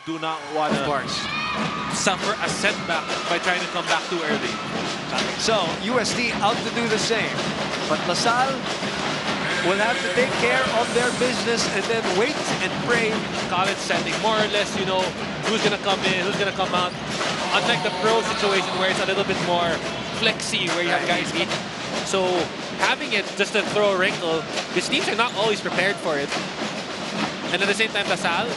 do not want to suffer a setback by trying to come back too early. So, UST out to do the same. But LaSalle will have to take care of their business and then wait and pray. College setting, more or less, you know, who's going to come in, who's going to come out. Unlike the pro situation where it's a little bit more flexy, where you have guys eat. So having it just to throw a wrinkle, these teams are not always prepared for it. And at the same time, LaSalle,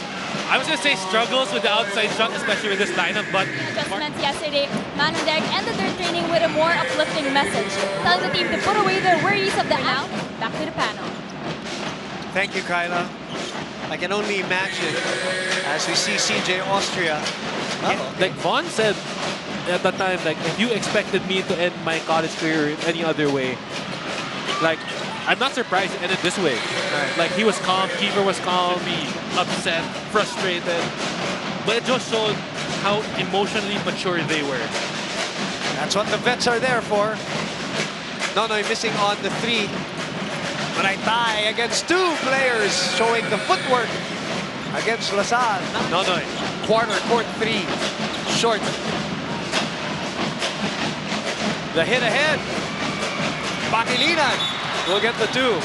I was going to say struggles with the outside shot, especially with this lineup, but... Adjustments yesterday, Manondek ended their training with a more uplifting message, telling the team to put away their worries of the now. Back to the panel. Thank you, Kyla. I can only imagine as we see CJ Austria. Like Vaughn said at that time, like, if you expected me to end my college career in any other way, like, I'm not surprised it ended this way. Right. Like, he was calm, Keeper was calm, upset, frustrated. But it just showed how emotionally mature they were. That's what the vets are there for. Nonoy missing on the three. But I tie against two players showing the footwork against LaSalle. Nonoy, quarter court three, short. The hit ahead. Bakilinan will get the two.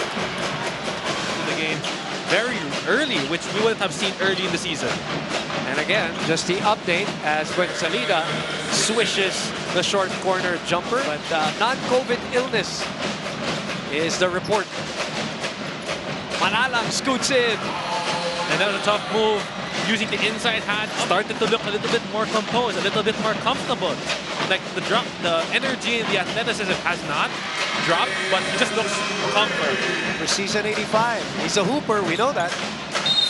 The game very early, which we wouldn't have seen early in the season. And again, just the update as Salida swishes the short corner jumper. But non-COVID illness is the report. Manalang scoots in. And that was a tough move. Using the inside hand, started to look a little bit more composed, a little bit more comfortable. Like the energy and the athleticism has not dropped, but he just looks calmer. For season 85, he's a hooper, we know that.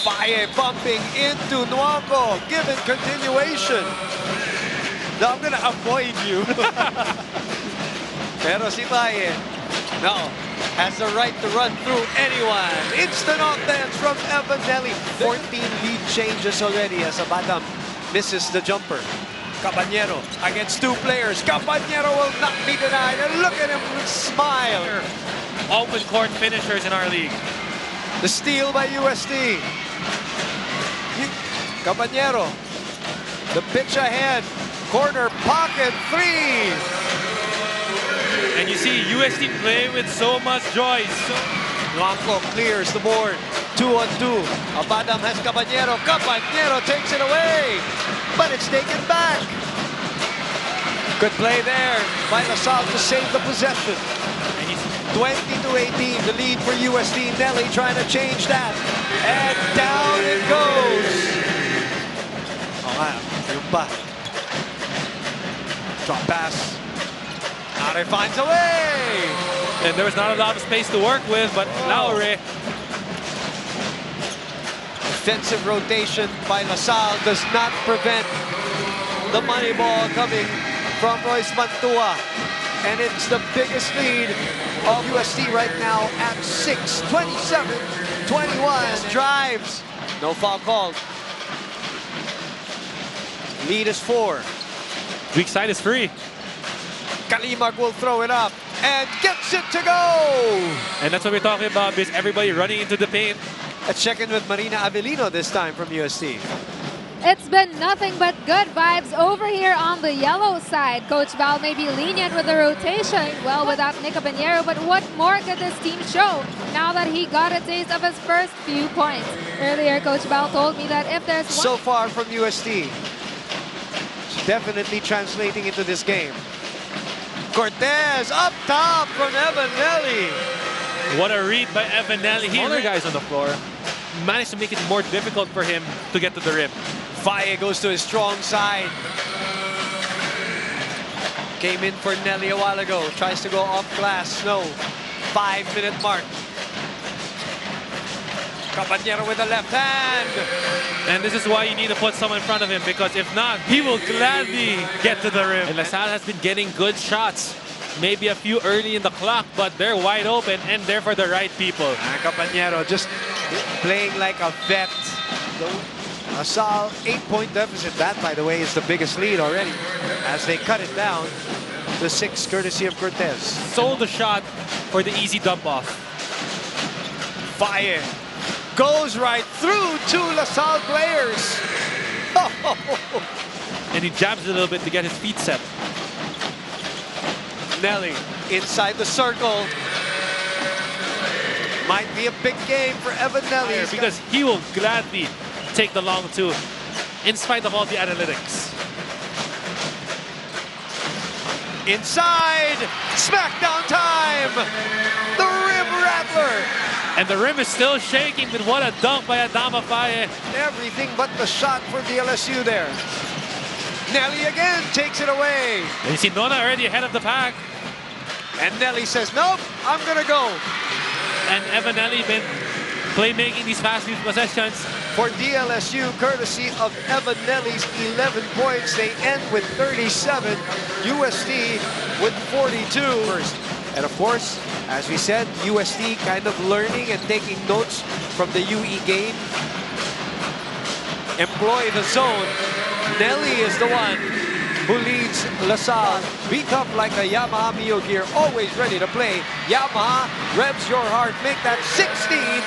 Faye bumping into Nuanco, given continuation. Now I'm gonna avoid you. Pero si Faye, no, has the right to run through anyone. Instant offense from Evanelli. 14 lead changes already as Abadam misses the jumper. Caballero against two players. Caballero will not be denied. And look at him smile. Open court finishers in our league. The steal by UST. Caballero. The pitch ahead. Corner pocket three. And you see UST play with so much joy. Nuanco clears the board. 2-on-2. Abadam has Caballero. Caballero takes it away. But it's taken back. Good play there by LaSalle to save the possession. 20-18, the lead for UST. Nelly trying to change that. And down it goes. Yung pa. Drop pass. Nare finds a way. And there was not a lot of space to work with, but Lowry. Defensive rotation by LaSalle does not prevent the money ball coming from Royce Mantua. And it's the biggest lead of UST right now at 6, 27-21. Drives. No foul called. Lead is 4. Weak side is free. Kalimag will throw it up and gets it to go. And that's what we're talking about, because everybody running into the paint. Let's check in with Marina Avellino this time from UST. It's been nothing but good vibes over here on the yellow side. Coach Val may be lenient with the rotation, well, without Nick Caballero, but what more could this team show now that he got a taste of his first few points? Earlier, Coach Val told me that if there's so far from UST, it's definitely translating into this game. Cortez up top from Evanelli. What a read by Evanelli. Other guys on the floor managed to make it more difficult for him to get to the rim. Faye goes to his strong side. Came in for Nelly a while ago. Tries to go off glass. Snow. 5-minute mark. Caballero with the left hand. And this is why you need to put someone in front of him, because if not, he will gladly get to the rim. And LaSalle has been getting good shots. Maybe a few early in the clock, but they're wide open and they're for the right people. And Caballero just playing like a vet. LaSalle 8-point deficit. That, by the way, is the biggest lead already as they cut it down to 6 courtesy of Cortez. Sold the shot for the easy dump off. Faye goes right through 2 LaSalle players. Oh, And he jabs a little bit to get his feet set. Nelly inside the circle. Might be a big game for Evan Nelly. Because he will gladly take the long two in spite of all the analytics. Inside, smackdown time. The rim rattler. And the rim is still shaking, but what a dunk by Adama Faye. Everything but the shot for DLSU there. Nelly again takes it away. And you see Nona already ahead of the pack. And Nelly says, nope, I'm gonna go. And Evan Nelly been playmaking these past few possessions. For DLSU, courtesy of Evan Nelly's 11 points, they end with 37. UST with 42. And of course, as we said, UST kind of learning and taking notes from the UE game. Employ the zone. Nelly is the one who leads LaSalle. Beat up like a Yamaha Mio gear, always ready to play. Yamaha revs your heart. Make that 16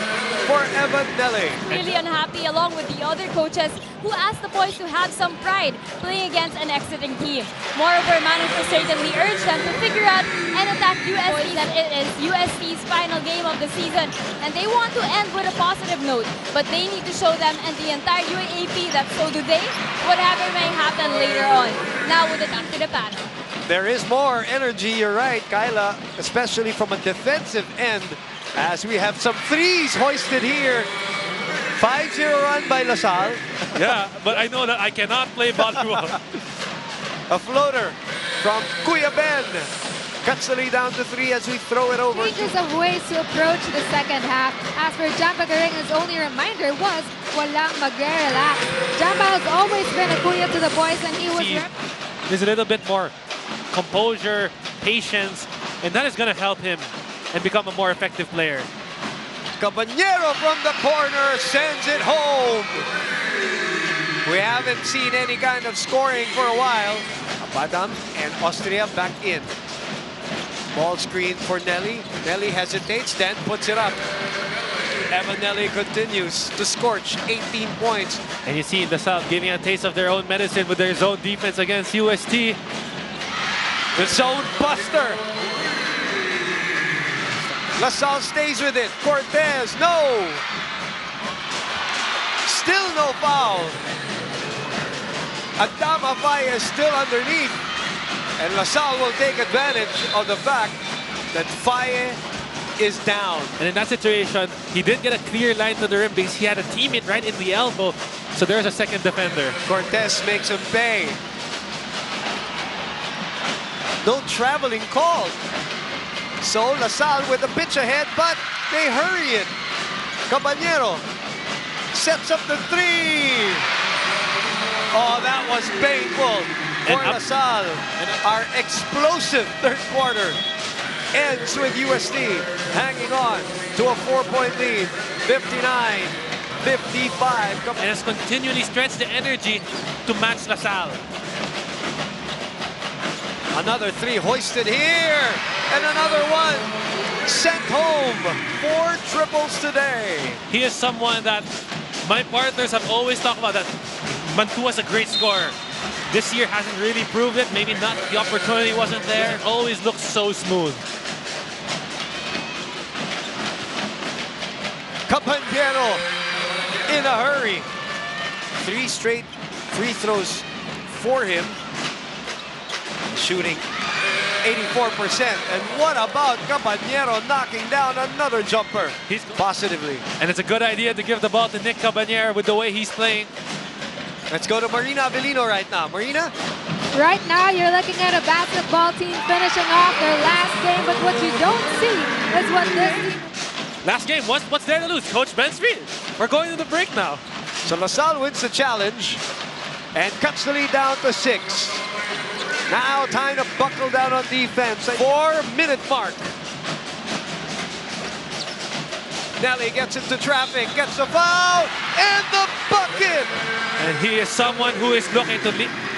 for Evan Nelly. Really unhappy along with the other coaches who asked the boys to have some pride playing against an exiting team. Moreover, manager certainly urged them to figure out and attack UST, that it is UST's final game of the season and they want to end with a positive note. But they need to show them and the entire UAAP that so do they, whatever may happen later on. Now with the team to the panel. There is more energy, you're right, Kyla, especially from a defensive end, as we have some threes hoisted here. 5-0 run by LaSalle. Yeah, but I know that I cannot play volleyball. A floater from Kuya Ben. Cuts the lead down to 3 as we throw it over. Changes of ways to approach the second half. As for Jamba Garinga's only reminder was walang magre-relax. Jamba has always been a kuya to the boys and he was... There's a little bit more composure, patience, and that is going to help him and become a more effective player. Caballero from the corner sends it home. We haven't seen any kind of scoring for a while. Abadam and Austria back in. Ball screen for Nelly. Nelly hesitates, then puts it up. Evan Nelly continues to scorch 18 points. And you see the South giving a taste of their own medicine with their zone defense against UST. The zone buster. LaSalle stays with it. Cortez, no. Still no foul. Adama Faye is still underneath. And LaSalle will take advantage of the fact that Faye is down. And in that situation, he didn't get a clear line to the rim because he had a teammate right in the elbow. So there's a second defender. Cortez makes him pay. No traveling called. So LaSalle with a pitch ahead, but they hurry it. Caballero sets up the 3. Oh, that was painful for LaSalle. And our explosive third quarter ends with UST hanging on to a 4-point lead, 59-55. And has continually stretched the energy to match LaSalle. Another 3 hoisted here, and another one sent home. 4 triples today. He is someone that my partners have always talked about, that Mantua's a great scorer. This year hasn't really proved it. Maybe not, the opportunity wasn't there. Always looks so smooth. Caballero in a hurry. 3 straight free throws for him. Shooting 84%. And what about Caballero knocking down another jumper? He's positively. And it's a good idea to give the ball to Nick Caballero with the way he's playing. Let's go to Marina Avellino right now. Marina? Right now, you're looking at a basketball team finishing off their last game, but what you don't see is what this team... Last game, what's there to lose? Coach Ben Street. We're going to the break now. So LaSalle wins the challenge and cuts the lead down to 6. Now time to buckle down on defense. 4-minute mark. Nelly gets into traffic, gets the foul, and the bucket! And he is someone who is looking to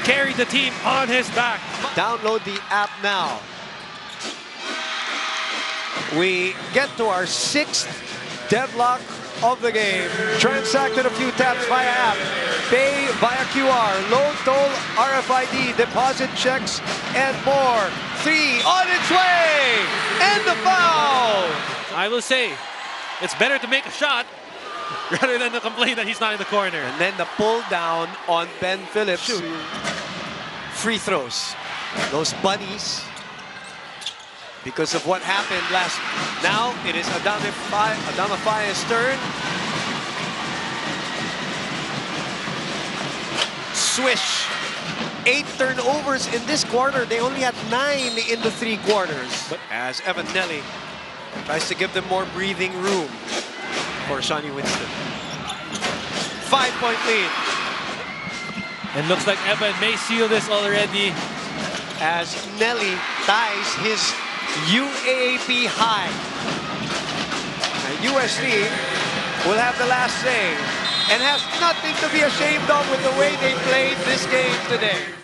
carry the team on his back. Download the app now. We get to our 6th deadlock of the game. Transacted a few taps via app. Pay via QR, low toll, RFID, deposit checks, and more. 3 on its way! And the foul! I will say, it's better to make a shot rather than to complain that he's not in the corner. And then the pull down on Ben Phillips. Free throws. Those bunnies, because of what happened last. Now it is Adama Faye's turn. Swish. 8 turnovers in this quarter. They only had 9 in the 3 quarters. But as Evan Nelly tries to give them more breathing room for Sonny Winston. 5-point lead. And looks like Evan may seal this already. As Nelly ties his UAAP high. And UST will have the last say and has nothing to be ashamed of with the way they played this game today.